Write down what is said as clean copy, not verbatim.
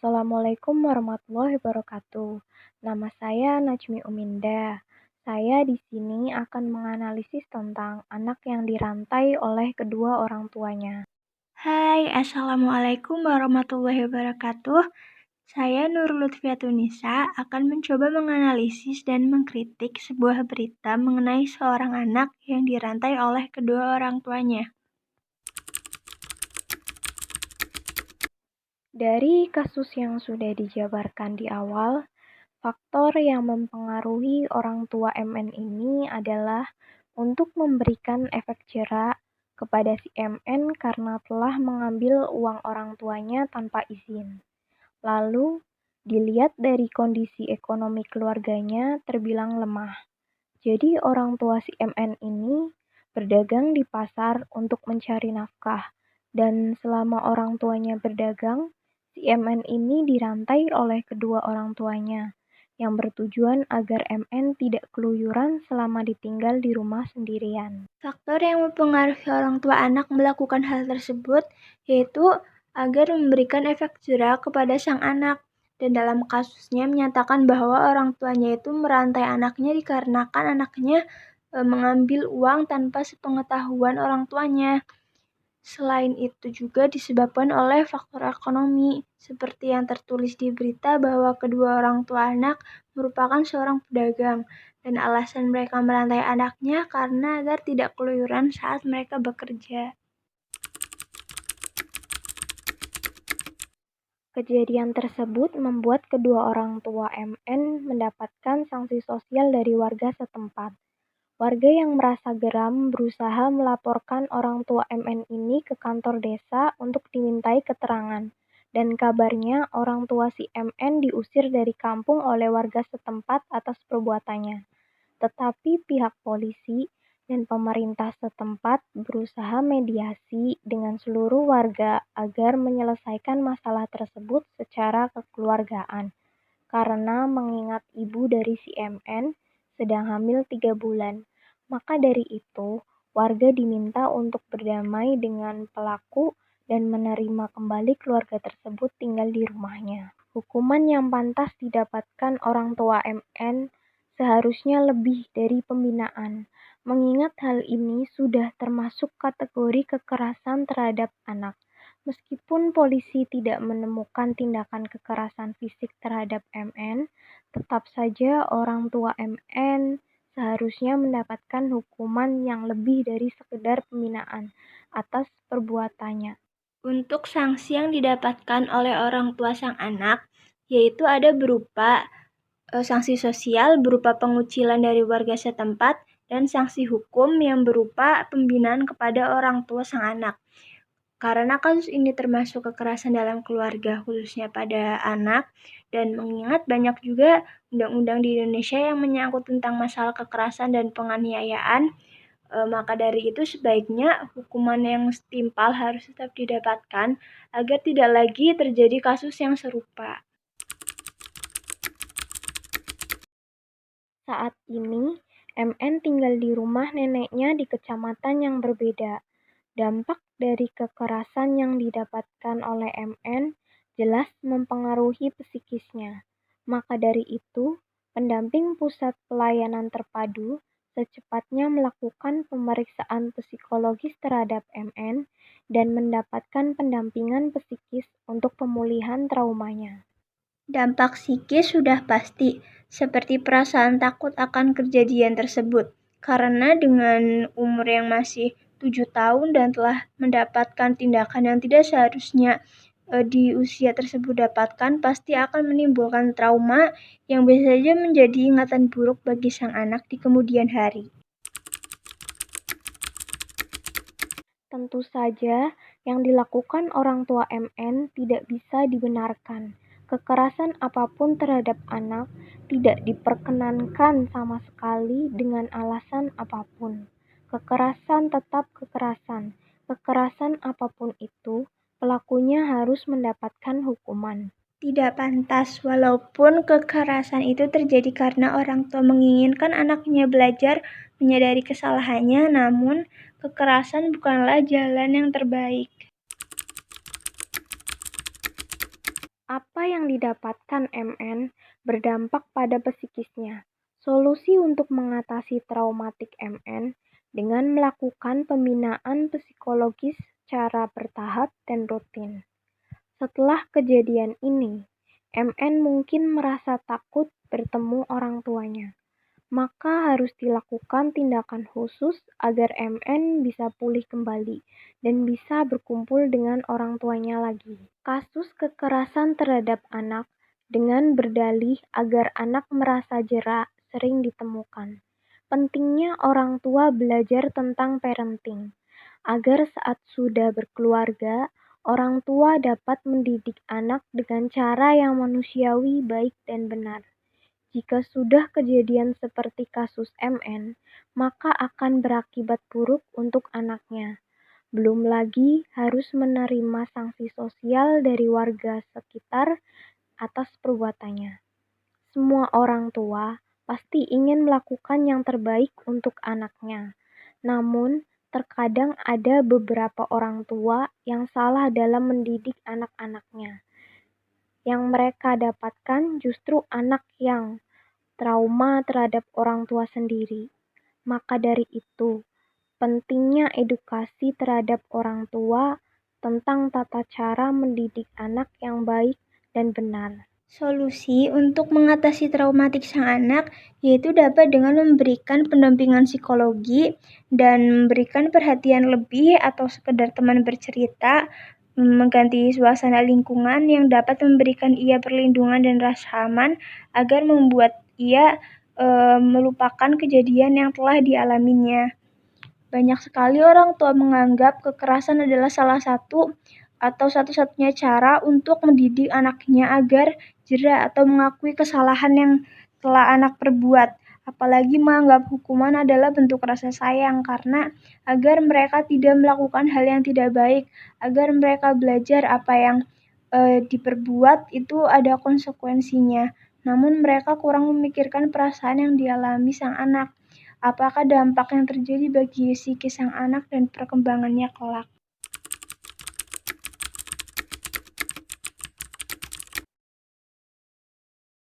Assalamualaikum warahmatullahi wabarakatuh. Nama saya Najmi Uminda. Saya di sini akan menganalisis tentang anak yang dirantai oleh kedua orang tuanya. Hai, Assalamualaikum warahmatullahi wabarakatuh. Saya Nur Lutfiatunisa akan mencoba menganalisis dan mengkritik sebuah berita mengenai seorang anak yang dirantai oleh kedua orang tuanya. Dari kasus yang sudah dijabarkan di awal, faktor yang mempengaruhi orang tua MN ini adalah untuk memberikan efek jera kepada si MN karena telah mengambil uang orang tuanya tanpa izin. Lalu, dilihat dari kondisi ekonomi keluarganya terbilang lemah. Jadi orang tua si MN ini berdagang di pasar untuk mencari nafkah. Dan selama orang tuanya berdagang, si MN ini dirantai oleh kedua orang tuanya yang bertujuan agar MN tidak keluyuran selama ditinggal di rumah sendirian. Faktor yang mempengaruhi orang tua anak melakukan hal tersebut yaitu agar memberikan efek jera kepada sang anak. Dan dalam kasusnya menyatakan bahwa orang tuanya itu merantai anaknya dikarenakan anaknya mengambil uang tanpa sepengetahuan orang tuanya. Selain itu juga disebabkan oleh faktor ekonomi, seperti yang tertulis di berita bahwa kedua orang tua anak merupakan seorang pedagang, dan alasan mereka merantai anaknya karena agar tidak keluyuran saat mereka bekerja. Kejadian tersebut membuat kedua orang tua MN mendapatkan sanksi sosial dari warga setempat. Warga yang merasa geram berusaha melaporkan orang tua MN ini ke kantor desa untuk dimintai keterangan. Dan kabarnya orang tua si MN diusir dari kampung oleh warga setempat atas perbuatannya. Tetapi pihak polisi dan pemerintah setempat berusaha mediasi dengan seluruh warga agar menyelesaikan masalah tersebut secara kekeluargaan. Karena mengingat ibu dari si MN sedang hamil 3 bulan. Maka dari itu, warga diminta untuk berdamai dengan pelaku dan menerima kembali keluarga tersebut tinggal di rumahnya. Hukuman yang pantas didapatkan orang tua MN seharusnya lebih dari pembinaan, mengingat hal ini sudah termasuk kategori kekerasan terhadap anak. Meskipun polisi tidak menemukan tindakan kekerasan fisik terhadap MN, tetap saja orang tua MN seharusnya mendapatkan hukuman yang lebih dari sekedar pembinaan atas perbuatannya. Untuk sanksi yang didapatkan oleh orang tua sang anak, yaitu ada berupa sanksi sosial berupa pengucilan dari warga setempat dan sanksi hukum yang berupa pembinaan kepada orang tua sang anak. Karena kasus ini termasuk kekerasan dalam keluarga khususnya pada anak dan mengingat banyak juga undang-undang di Indonesia yang menyangkut tentang masalah kekerasan dan penganiayaan, maka dari itu sebaiknya hukuman yang setimpal harus tetap didapatkan agar tidak lagi terjadi kasus yang serupa. Saat ini, MN tinggal di rumah neneknya di kecamatan yang berbeda. Dampak dari kekerasan yang didapatkan oleh MN jelas mempengaruhi psikisnya. Maka dari itu, pendamping pusat pelayanan terpadu secepatnya melakukan pemeriksaan psikologis terhadap MN dan mendapatkan pendampingan psikis untuk pemulihan traumanya. Dampak psikis sudah pasti, seperti perasaan takut akan kejadian tersebut. Karena dengan umur yang masih 7 tahun dan telah mendapatkan tindakan yang tidak seharusnya di usia tersebut dapatkan, pasti akan menimbulkan trauma yang bisa saja menjadi ingatan buruk bagi sang anak di kemudian hari. Tentu saja, yang dilakukan orang tua MN tidak bisa dibenarkan. Kekerasan apapun terhadap anak tidak diperkenankan sama sekali dengan alasan apapun. Kekerasan tetap kekerasan. Kekerasan apapun itu, pelakunya harus mendapatkan hukuman. Tidak pantas, walaupun kekerasan itu terjadi karena orang tua menginginkan anaknya belajar menyadari kesalahannya, namun kekerasan bukanlah jalan yang terbaik. Apa yang didapatkan MN berdampak pada psikisnya. Solusi untuk mengatasi traumatik MN dengan melakukan pembinaan psikologis secara bertahap dan rutin. Setelah kejadian ini, MN mungkin merasa takut bertemu orang tuanya. Maka harus dilakukan tindakan khusus agar MN bisa pulih kembali dan bisa berkumpul dengan orang tuanya lagi. Kasus kekerasan terhadap anak dengan berdalih agar anak merasa jera sering ditemukan. Pentingnya orang tua belajar tentang parenting, agar saat sudah berkeluarga, orang tua dapat mendidik anak dengan cara yang manusiawi, baik dan benar. Jika sudah kejadian seperti kasus MN, maka akan berakibat buruk untuk anaknya. Belum lagi harus menerima sanksi sosial dari warga sekitar atas perbuatannya. Semua orang tua pasti ingin melakukan yang terbaik untuk anaknya. Namun, terkadang ada beberapa orang tua yang salah dalam mendidik anak-anaknya. Yang mereka dapatkan justru anak yang trauma terhadap orang tua sendiri. Maka dari itu, pentingnya edukasi terhadap orang tua tentang tata cara mendidik anak yang baik dan benar. Solusi untuk mengatasi traumatik sang anak yaitu dapat dengan memberikan pendampingan psikologi dan memberikan perhatian lebih atau sekedar teman bercerita, mengganti suasana lingkungan yang dapat memberikan ia perlindungan dan rasa aman agar membuat ia melupakan kejadian yang telah dialaminya. Banyak sekali orang tua menganggap kekerasan adalah salah satu atau satu-satunya cara untuk mendidik anaknya agar jera atau mengakui kesalahan yang telah anak perbuat. Apalagi menganggap hukuman adalah bentuk rasa sayang karena agar mereka tidak melakukan hal yang tidak baik, agar mereka belajar apa yang diperbuat itu ada konsekuensinya. Namun mereka kurang memikirkan perasaan yang dialami sang anak. Apakah dampak yang terjadi bagi psikis sang anak dan perkembangannya kelak?